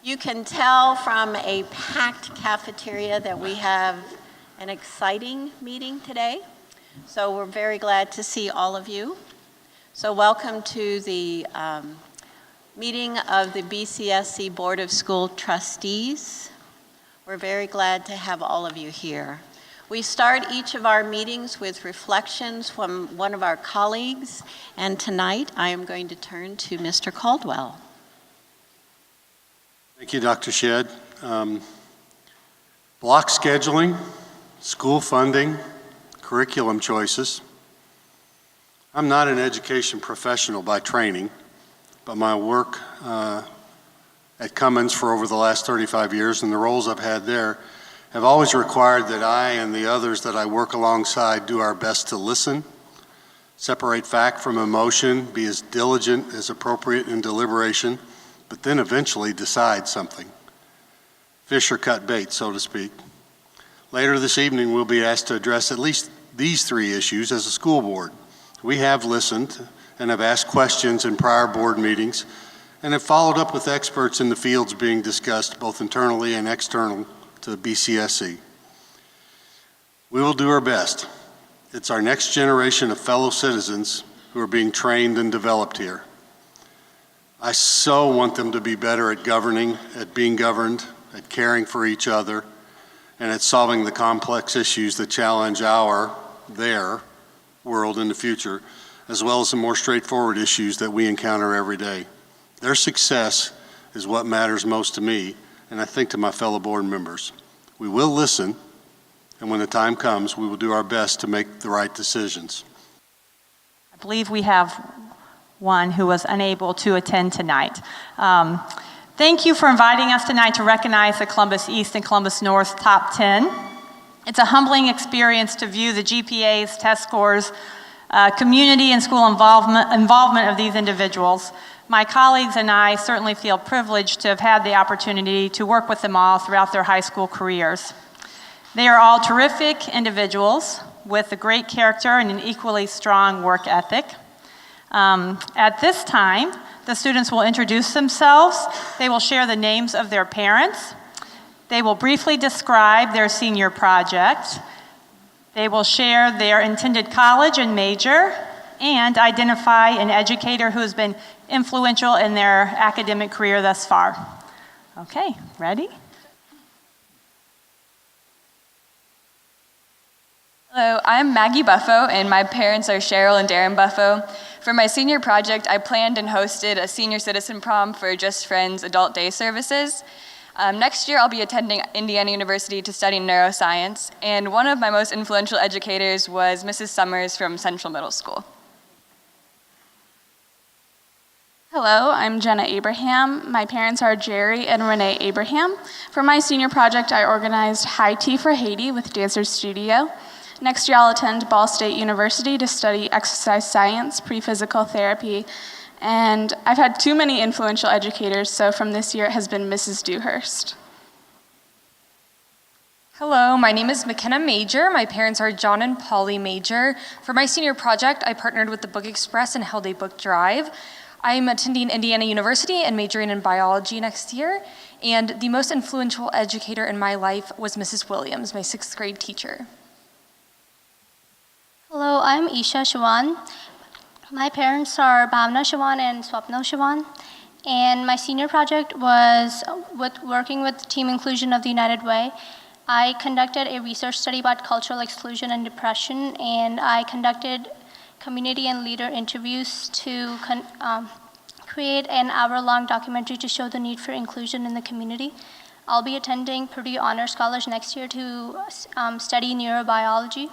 You can tell from a packed cafeteria that we have an exciting meeting today. So we're very glad to see all of you. So welcome to the meeting of the BCSC Board of School Trustees. We're very glad to have all of you here. We start each of our meetings with reflections from one of our colleagues, and tonight I am going to turn to Mr. Caldwell. Thank you, Dr. Shedd. Block scheduling, school funding, curriculum choices. I'm not an education professional by training, but my work at Cummins for over the last 35 years and the roles I've had there have always required that I and the others that I work alongside do our best to listen, separate fact from emotion, be as diligent as appropriate in deliberation, but then eventually decide something. Fish or cut bait, so to speak. Later this evening, we'll be asked to address at least these three issues as a school board. We have listened and have asked questions in prior board meetings and have followed up with experts in the fields being discussed both internally and external to the BCSC. We will do our best. It's our next generation of fellow citizens who are being trained and developed here. I so want them to be better at governing, at being governed, at caring for each other, and at solving the complex issues that challenge their world in the future, as well as the more straightforward issues that we encounter every day. Their success is what matters most to me, and I think to my fellow board members. We will listen, and when the time comes, we will do our best to make the right decisions. I believe we have one who was unable to attend tonight. Thank you for inviting us tonight to recognize the Columbus East and Columbus North Top 10. It's a humbling experience to view the GPAs, test scores, community and school involvement of these individuals. My colleagues and I certainly feel privileged to have had the opportunity to work with them all throughout their high school careers. They are all terrific individuals with a great character and an equally strong work ethic. At this time, the students will introduce themselves. They will share the names of their parents. They will briefly describe their senior project. They will share their intended college and major and identify an educator who has been influential in their academic career thus far. Okay, ready? Hello, I'm Maggie Buffo, and my parents are Cheryl and Darren Buffo. For my senior project, I planned and hosted a senior citizen prom for Just Friends Adult Day Services. Next year, I'll be attending Indiana University to study neuroscience, and one of my most influential educators was Mrs. Summers from Central Middle School. Hello, I'm Jenna Abraham. My parents are Jerry and Renee Abraham. For my senior project, I organized High Tea for Haiti with Dancers Studio. Next year, I'll attend Ball State University to study exercise science, pre-physical therapy, and I've had too many influential educators, so from this year it has been Mrs. Dewhurst. Hello, my name is McKenna Major. My parents are John and Polly Major. For my senior project, I partnered with the Book Express and held a book drive. I'm attending Indiana University and majoring in biology next year, and the most influential educator in my life was Mrs. Williams, my 6th grade teacher. Hello, I'm Isha Shawan. My parents are Bhavna Shawan and Swapnil Shawan, and my senior project was working with Team Inclusion of the United Way. I conducted a research study about cultural exclusion and depression, and I conducted community and leader interviews to create an hour-long documentary to show the need for inclusion in the community. I'll be attending Purdue Honors College next year to study neurobiology.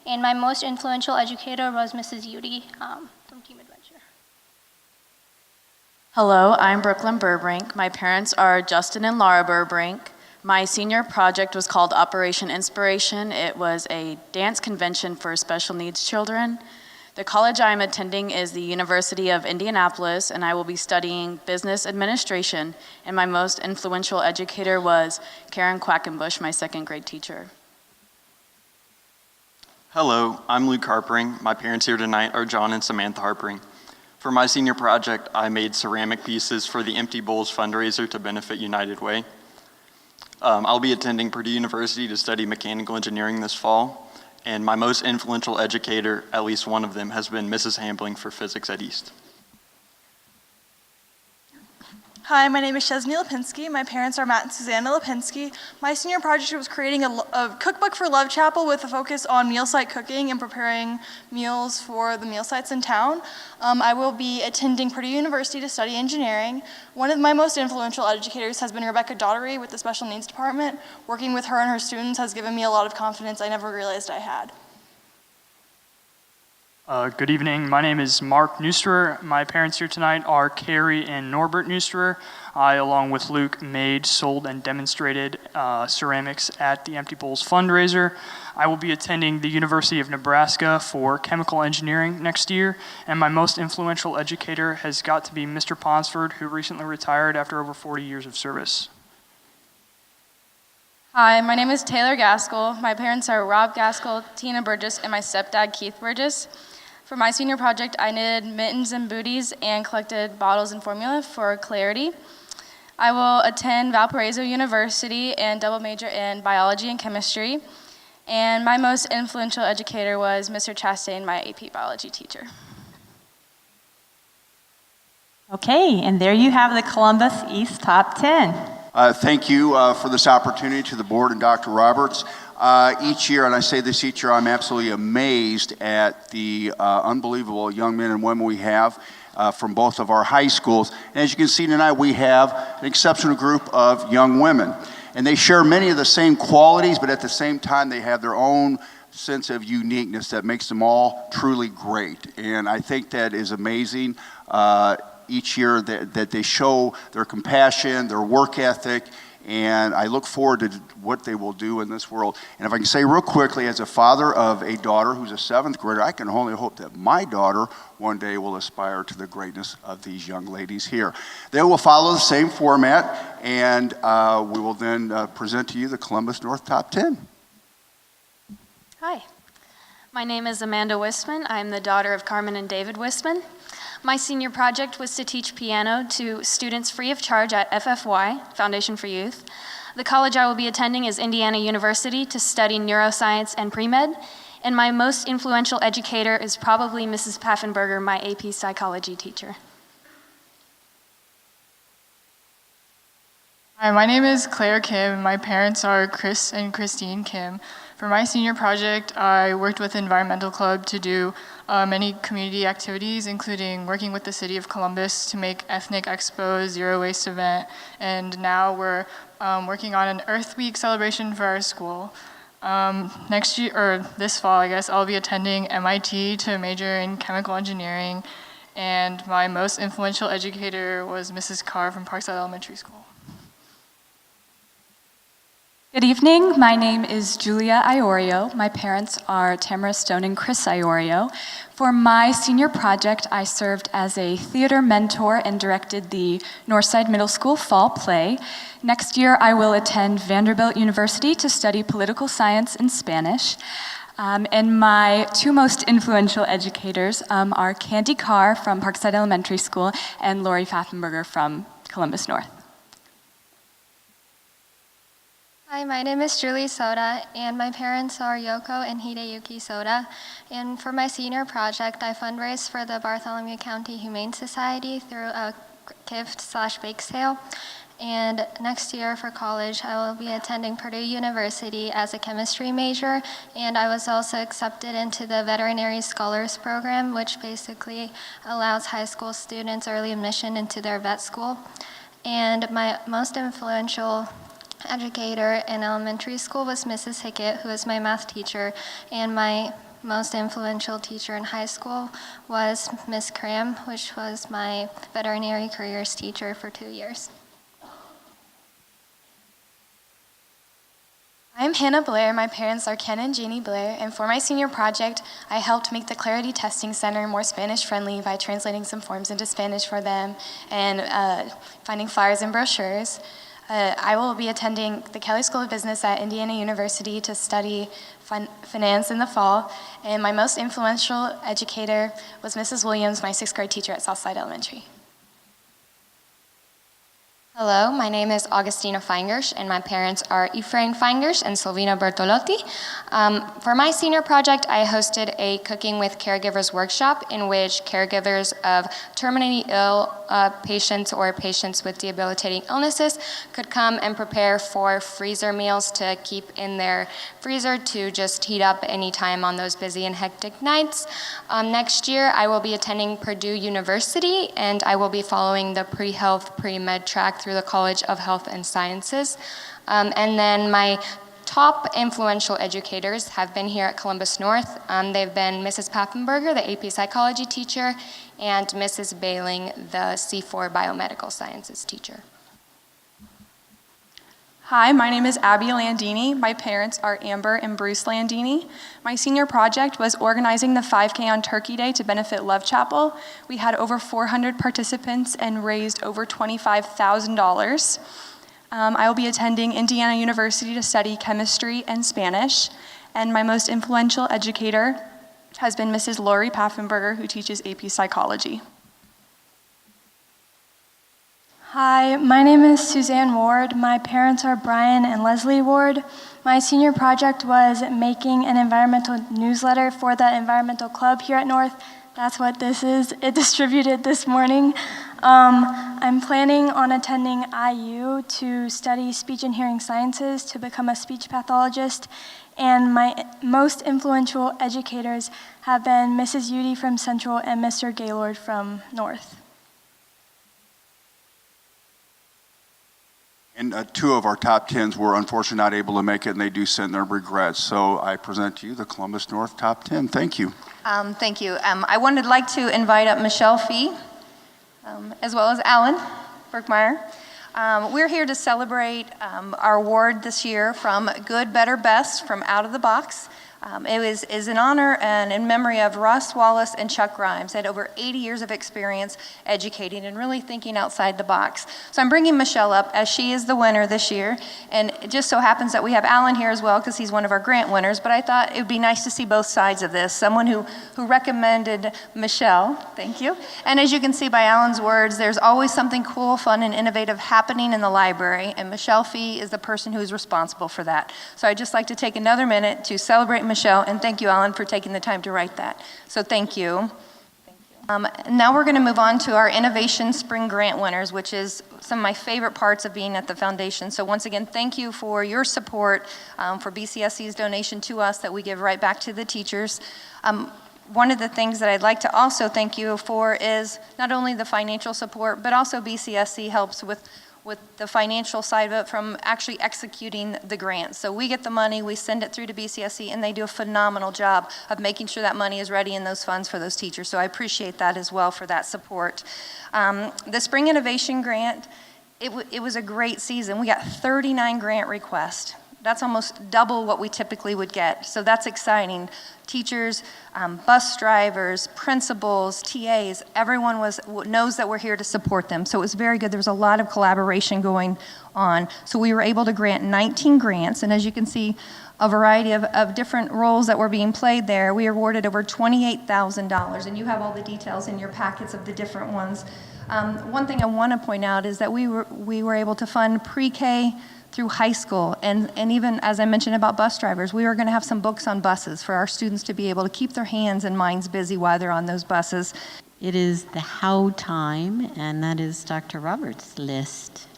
And my most influential educator was Mrs. Yudi from Team Adventure. Hello, I'm Brooklyn Burbrink. My parents are Justin and Laura Burbrink. My senior project was called Operation Inspiration. It was a dance convention for special needs children. The college I'm attending is the University of Indianapolis, and I will be studying business administration. And my most influential educator was Karen Quackenbush, my 2nd grade teacher. Hello, I'm Luke Harpering. My parents here tonight are John and Samantha Harpering. For my senior project, I made ceramic pieces for the Empty Bowls fundraiser to benefit United Way. I'll be attending Purdue University to study mechanical engineering this fall, and my most influential educator, at least one of them, has been Mrs. Hambling for physics at East. Hi, my name is Chesney Lipinski. My parents are Matt and Susanna Lipinski. My senior project was creating a cookbook for Love Chapel with a focus on meal site cooking and preparing meals for the meal sites in town. I will be attending Purdue University to study engineering. One of my most influential educators has been Rebecca Daughtery with the Special Needs Department. Working with her and her students has given me a lot of confidence I never realized I had. Good evening. My name is Mark Neusterer. My parents here tonight are Carrie and Norbert Neusterer. I, along with Luke, made, sold, and demonstrated ceramics at the Empty Bowls fundraiser. I will be attending the University of Nebraska for chemical engineering next year, and my most influential educator has got to be Mr. Ponsford, who recently retired after over 40 years of service. Hi, my name is Taylor Gaskell. My parents are Rob Gaskell, Tina Burgess, and my stepdad, Keith Burgess. For my senior project, I knitted mittens and booties and collected bottles and formula for clarity. I will attend Valparaiso University and double major in biology and chemistry. And my most influential educator was Mr. Chastain, my AP biology teacher. Okay, and there you have the Columbus East Top 10. Thank you for this opportunity to the board and Dr. Roberts. Each year, and I say this each year, I'm absolutely amazed at the unbelievable young men and women we have from both of our high schools. And as you can see tonight, we have an exceptional group of young women. And they share many of the same qualities, but at the same time, they have their own sense of uniqueness that makes them all truly great. And I think that is amazing. Each year that they show their compassion, their work ethic, and I look forward to what they will do in this world. And if I can say real quickly, as a father of a daughter who's a 7th grader, I can only hope that my daughter one day will aspire to the greatness of these young ladies here. They will follow the same format, and we will then present to you the Columbus North Top 10. Hi, my name is Amanda Wisman. I'm the daughter of Carmen and David Wisman. My senior project was to teach piano to students free of charge at FFY, Foundation for Youth. The college I will be attending is Indiana University to study neuroscience and pre-med, and my most influential educator is probably Mrs. Paffenberger, my AP psychology teacher. Hi, my name is Claire Kim. My parents are Chris and Christine Kim. For my senior project, I worked with Environmental Club to do many community activities, including working with the City of Columbus to make Ethnic Expo Zero Waste event, and now we're working on an Earth Week celebration for our school. Next year, or this fall, I guess, I'll be attending MIT to major in chemical engineering, and my most influential educator was Mrs. Carr from Parkside Elementary School. Good evening. My name is Julia Iorio. My parents are Tamara Stone and Chris Iorio. For my senior project, I served as a theater mentor and directed the Northside Middle School fall play. Next year, I will attend Vanderbilt University to study political science and Spanish. And my two most influential educators are Candy Carr from Parkside Elementary School and Lori Pfaffenberger from Columbus North. Hi, my name is Julie Soda, and my parents are Yoko and Hideyuki Soda. And for my senior project, I fundraised for the Bartholomew County Humane Society through a gift/bake sale. And next year for college, I will be attending Purdue University as a chemistry major, and I was also accepted into the Veterinary Scholars Program, which basically allows high school students early admission into their vet school. And my most influential educator in elementary school was Mrs. Hickett, who was my math teacher, and my most influential teacher in high school was Miss Cram, which was my veterinary careers teacher for 2 years. I'm Hannah Blair. My parents are Ken and Jeannie Blair, and for my senior project, I helped make the Clarity Testing Center more Spanish-friendly by translating some forms into Spanish for them and finding flyers and brochures. I will be attending the Kelley School of Business at Indiana University to study finance in the fall. And my most influential educator was Mrs. Williams, my 6th grade teacher at Southside Elementary. Hello, my name is Augustina Feingersh, and my parents are Ephraim Feingersh and Silvina Bertolotti. For my senior project, I hosted a Cooking with Caregivers Workshop in which caregivers of terminally ill patients or patients with debilitating illnesses could come and prepare for freezer meals to keep in their freezer to just heat up anytime on those busy and hectic nights. Next year, I will be attending Purdue University, and I will be following the pre-health, pre-med track through the College of Health and Sciences. And then my top influential educators have been here at Columbus North. They've been Mrs. Paffenberger, the AP Psychology teacher, and Mrs. Bailing, the C4 Biomedical Sciences teacher. Hi, my name is Abby Landini. My parents are Amber and Bruce Landini. My senior project was organizing the 5K on Turkey Day to benefit Love Chapel. We had over 400 participants and raised over $25,000. I will be attending Indiana University to study chemistry and Spanish. And my most influential educator has been Mrs. Lori Paffenberger, who teaches AP Psychology. Hi, my name is Suzanne Ward. My parents are Brian and Leslie Ward. My senior project was making an environmental newsletter for the environmental club here at North. That's what this is. It distributed this morning. I'm planning on attending IU to study speech and hearing sciences to become a speech pathologist. And my most influential educators have been Mrs. Udy from Central and Mr. Gaylord from North. And 2 of our top 10s were unfortunately not able to make it, and they do send their regrets. So I present to you the Columbus North top 10. Thank you. Thank you. I would like to invite up Michelle Fee, as well as Alan Berkmeyer. We're here to celebrate our award this year from Good, Better, Best from Out of the Box. It is in honor and in memory of Russ Wallace and Chuck Grimes. They had over 80 years of experience educating and really thinking outside the box. So I'm bringing Michelle up as she is the winner this year. And it just so happens that we have Alan here as well because he's one of our grant winners. But I thought it would be nice to see both sides of this. Someone who recommended Michelle, thank you. And as you can see by Alan's words, there's always something cool, fun, and innovative happening in the library. And Michelle Fee is the person who is responsible for that. So I'd just like to take another minute to celebrate Michelle, and thank you, Alan, for taking the time to write that. So thank you. Now we're going to move on to our Innovation Spring Grant winners, which is some of my favorite parts of being at the foundation. So once again, thank you for your support, for BCSC's donation to us that we give right back to the teachers. One of the things that I'd like to also thank you for is not only the financial support, but also BCSC helps with the financial side of it from actually executing the grants. So we get the money, we send it through to BCSC, and they do a phenomenal job of making sure that money is ready in those funds for those teachers. So I appreciate that as well for that support. The Spring Innovation Grant, it was a great season. We got 39 grant requests. That's almost double what we typically would get. So that's exciting. Teachers, bus drivers, principals, TAs, everyone knows that we're here to support them. So it was very good. There was a lot of collaboration going on. So we were able to grant 19 grants, and as you can see, a variety of different roles that were being played there. We awarded over $28,000, and you have all the details in your packets of the different ones. One thing I want to point out is that we were able to fund pre-K through high school, and even as I mentioned about bus drivers, we were going to have some books on buses for our students to be able to keep their hands and minds busy while they're on those buses. It is the how time, and that is Dr. Roberts' list.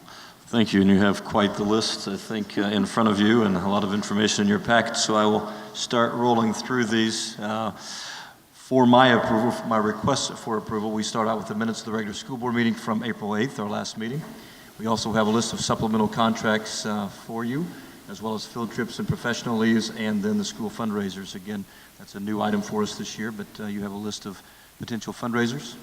Thank you, and you have quite the list, I think, in front of you, and a lot of information in your packet, so I will start rolling through these. For my approval, for my request for approval, we start out with the minutes of the regular school board meeting from April 8th, our last meeting. We also have a list of supplemental contracts for you, as well as field trips and professional leaves, and then the school fundraisers. Again, that's a new item for us this year, but you have a list of potential fundraisers.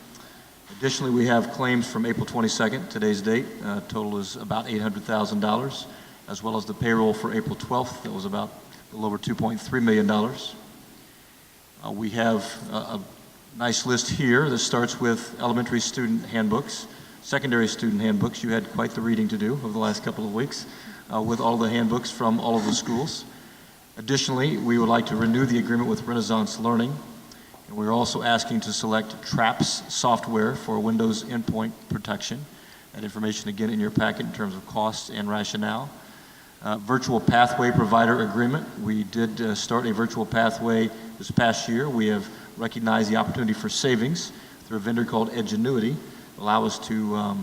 Additionally, we have claims from April 22nd, today's date. Total is about $800,000, as well as the payroll for April 12th. That was about a little over $2.3 million. We have a nice list here that starts with elementary student handbooks, secondary student handbooks. You had quite the reading to do over the last couple of weeks with all the handbooks from all of the schools. Additionally, we would like to renew the agreement with Renaissance Learning, and we're also asking to select TRAPS software for Windows endpoint protection. That information again in your packet in terms of costs and rationale. Virtual pathway provider agreement. We did start a virtual pathway this past year. We have recognized the opportunity for savings through a vendor called Edgenuity, allow us to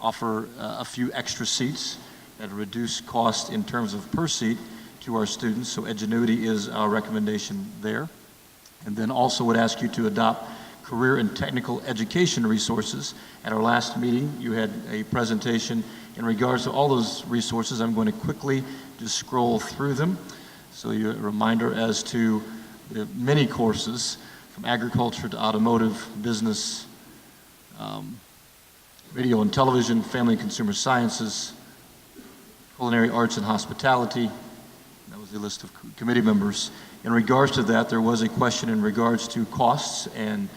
offer a few extra seats at a reduced cost in terms of per seat to our students. So Edgenuity is our recommendation there. And then also would ask you to adopt career and technical education resources. At our last meeting, you had a presentation in regards to all those resources. I'm going to quickly just scroll through them. So a reminder as to the many courses from agriculture to automotive, business, radio and television, family and consumer sciences, culinary arts and hospitality. That was the list of committee members. In regards to that, there was a question in regards to costs and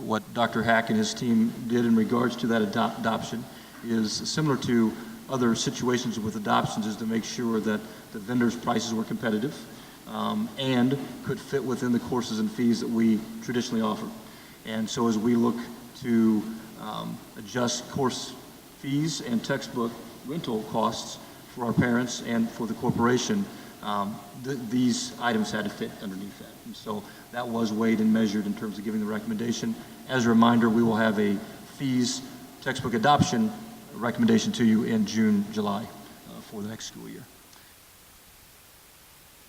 what Dr. Hack and his team did in regards to that adoption is similar to other situations with adoptions, is to make sure that the vendors' prices were competitive and could fit within the courses and fees that we traditionally offer. And so as we look to adjust course fees and textbook rental costs for our parents and for the corporation, these items had to fit underneath that. And so that was weighed and measured in terms of giving the recommendation. As a reminder, we will have a fees textbook adoption recommendation to you in June, July for the next school year.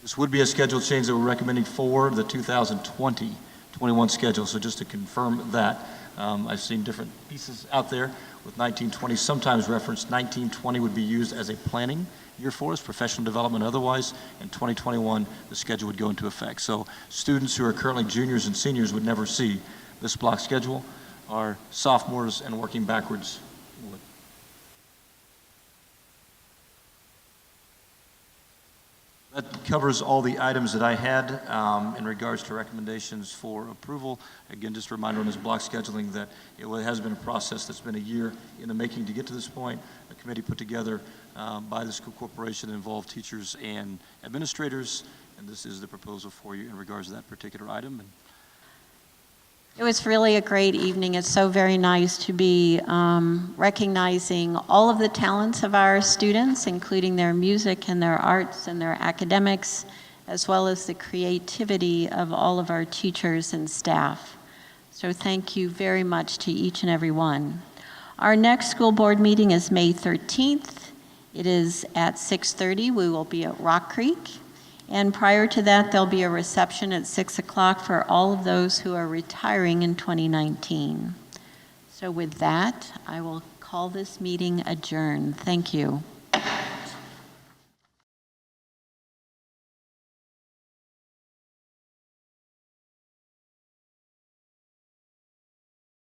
This would be a schedule change that we're recommending for the 2020-21 schedule. So just to confirm that, I've seen different pieces out there with 1920 sometimes referenced. 1920 would be used as a planning year for us, professional development otherwise, and 2021 the schedule would go into effect. So students who are currently juniors and seniors would never see this block schedule. Our sophomores and working backwards would. That covers all the items that I had in regards to recommendations for approval. Again, just a reminder on this block scheduling that it has been a process that's been a year in the making to get to this point. A committee put together by the school corporation that involved teachers and administrators, and this is the proposal for you in regards to that particular item. And it was really a great evening. It's so very nice to be recognizing all of the talents of our students, including their music and their arts and their academics, as well as the creativity of all of our teachers and staff. So thank you very much to each and every one. Our next school board meeting is May 13th. It is at 6:30. We will be at Rock Creek. And prior to that, there'll be a reception at 6 o'clock for all of those who are retiring in 2019. So with that, I will call this meeting adjourned. Thank you.